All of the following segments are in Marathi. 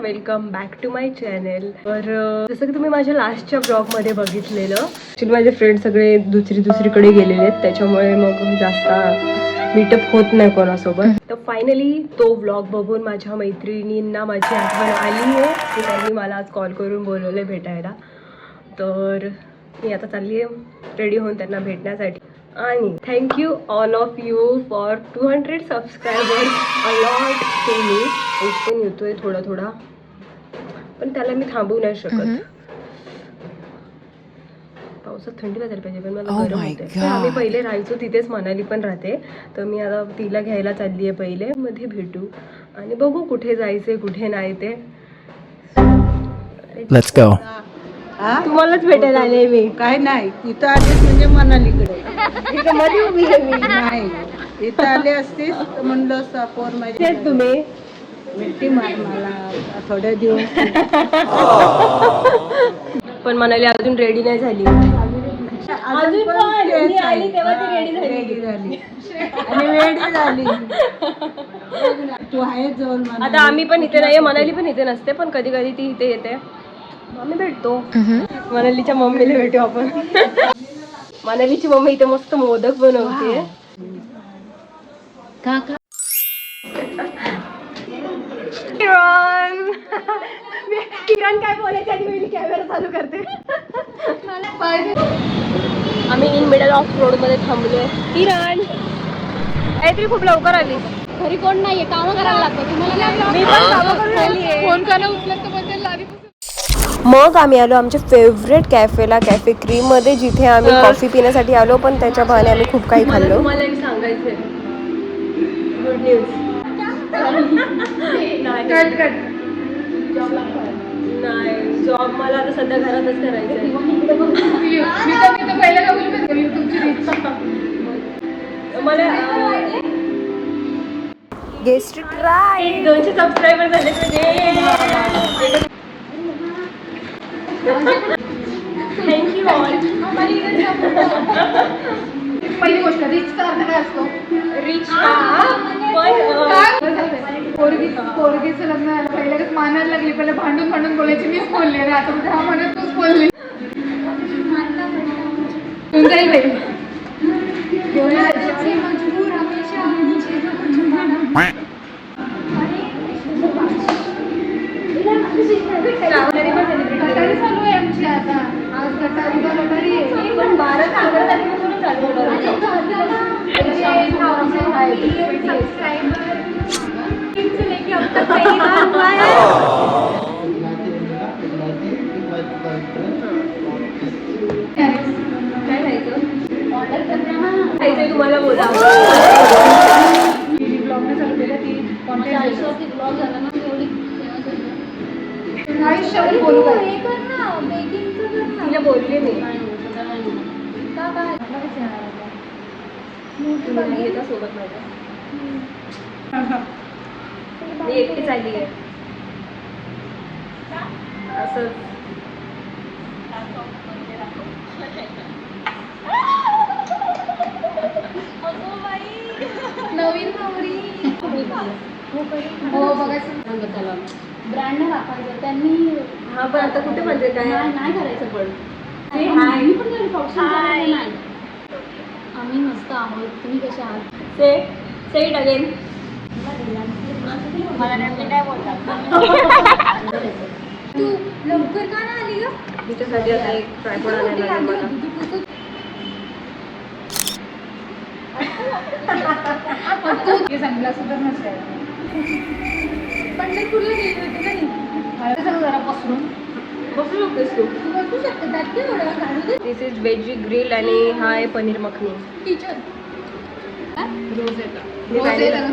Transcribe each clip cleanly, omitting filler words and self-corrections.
Welcome back to my channel. तर जसं की तुम्ही माझ्या लास्टच्या ब्लॉगमध्ये बघितलेलं, ॲक्च्युली माझे फ्रेंड सगळे दुसरीकडे गेलेले आहेत, त्याच्यामुळे मग जास्त मीटअप होत नाही कोणासोबत. तर फायनली तो व्लॉग बघून माझ्या मैत्रिणींना माझी आठवण आली आहे की त्यांनी मला आज कॉल करून बोलवलं भेटायला. तर मी आता चालली आहे रेडी होऊन त्यांना भेटण्यासाठी. आणि thank you all of you for 200 subscribers a lot to me. पण येतोय थोडा पण त्याला मी थांबवू नाही शकत. पावसात थंडी वाजायला पाहिजे पण मला गरम होते. आम्ही पहिले राहायचो तिथेच, मनाली पण राहते. तर मी आता तिला घ्यायला चालली आहे पहिले, मध्ये भेटू आणि बघू कुठे जायचे कुठे नाही ते. Let's go. तुम्हालाच भेटायला आले मी. काय नाही, इथं आलीस म्हणजे मनालीकडे. ठीक आहे, मध्ये उभी आहे मी. नाही, इथं आले असतीस तर म्हणलं सापोर माझे तुम्ही मिठी मार मला थोड्या दिवस. पण मनाली अजून रेडी नाही झाली. अजून पण मी आली तेव्हा ती रेडी झाली. आणि वेळी झाली. तू आहे जवळ मला. आता आम्ही पण इथे नाहीये, मनाली पण इथे नसते, पण कधी कधी ती इथे येते, आम्ही भेटतो. मनालीच्या मम्मीला भेटू आपण. मनालीची मम्मी इथे मस्त मोदक बनवते. किरण काय बोलायचे आणि मी कॅमेरा चालू करते. आम्ही इन मिडल ऑफ रोड मध्ये थांबलोय. किरण काहीतरी खूप लवकर आली. घरी कोण नाहीये, काम करायला लागतं तुम्हाला. मी पण कामं करून आलीये. फोन करायला उचलत तर बदल आधी. मग आम्ही आलो आमच्या फेवरेट कॅफेला, कॅफे क्रीम मध्ये, जिथे आम्ही कॉफी पिण्यासाठी आलो, पण त्याच्या बहाने आम्ही खूप काही खाल्लो. तुम्हाला एक सांगायचंय गुड न्यूज. नाही, जॉब मला आता सध्या घरातच करायचंय. मला गेस्ट ट्राय 200 सबस्क्रायबर झाले म्हणजे. Thank you all. पहिली गोष्ट रिचचा अर्थ काय असतो? रिच पोरगीचं लग्न झालं पहिल्याच मानायला लागली, पहिले भांडून बोलायची, मीच बोलले रे, आता हा म्हणत तूच बोलली. तुमचाही बाई गटारी चालू आहे आमची आता. आज गटारी गटारी आहे, पण 12 तारखेपासून चालू तुम्हाला बोला. ब्लॉगने चालू केलं ती आयुष्यावरती ब्लॉग झाला ना, एवढी आयुष्यावर बोलू काय तिला बोलले मी सोबत माझ्या. मी एकटीच आली आहे असं. नवीन नवरी हो बघायचं त्याला ब्रँड नाही दाखवायचं त्यांनी. हा पण आता कुठे म्हणजे काय नाही करायचं. पण हाय मी पण घरी फंक्शन नाही. आम्ही मस्त आहोत, तुम्ही कसे आहात? से इट अगेन. तू लवकर का नाही आली ग? तिच्यासाठी आता एक ट्रायपॉड आणायला लागेल मला. तू सांगितलं सुद्धा नसेल, पण ते तुला गेली होती का नाही? जरा पसरून बसू शकतेस तू. बसू शकते, त्यात काय एवढं काढू दे. दिस इज वेजी ग्रिल आणि हा आहे पनीर मखनी. टीचर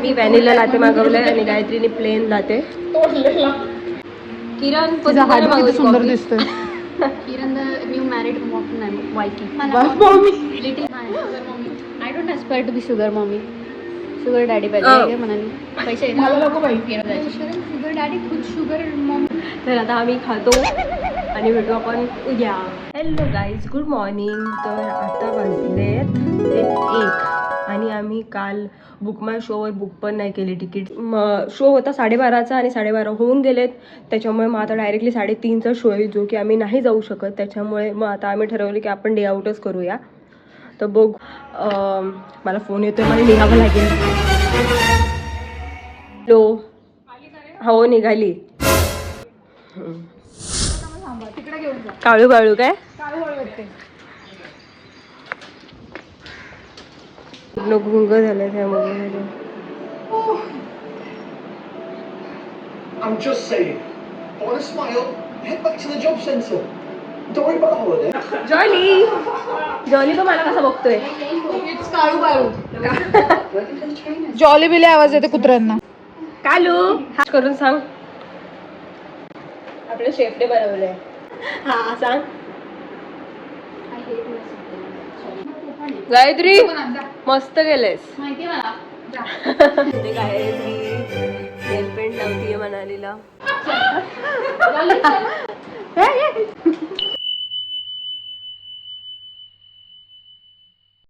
मी व्हॅनिला लाटे मागवलंय आणि गायत्रीने प्लेन लाटे. किरण सुंदर दिसतोय. Kiran new married wife. I don't aspire to be sugar mummy. Sugar daddy पाहिजे म्हणाली. पैसे शुगर डॅडी खुद शुगर मम्मी. तर आता आम्ही खातो आणि भेटू आपण उद्या. Hello guys, good morning. तर आता वाजलेत 1. आणि आम्ही काल बुक माय शोवर बुक पण नाही केली तिकीट. शो होता 12:30चा आणि 12:30 होऊन गेलेत. त्याच्यामुळे मग आता डायरेक्टली 3:30चा शो आहे, जो की आम्ही नाही जाऊ शकत. त्याच्यामुळे मग आता आम्ही ठरवलं की आपण डे आउटच करूया. तर बघ, मला फोन येतोय, मला निघावं लागेल. हॅलो, हो निघाली. काळू काळू काय गुंग झालं त्यामुळे. I'm just saying. Want a smile? Head back to the job centre. Don't worry about the holiday. Jolly तो मला कसा बघतोय. जॉली बिले आवाज येते कुत्र्यांना. कालू करून सांग, आपल्या शेफने बनवलंय. हा सांग. गायत्री मस्त गेलेस. माहिती मला. गायत्री नेल पेंट लावतीये मनालीला.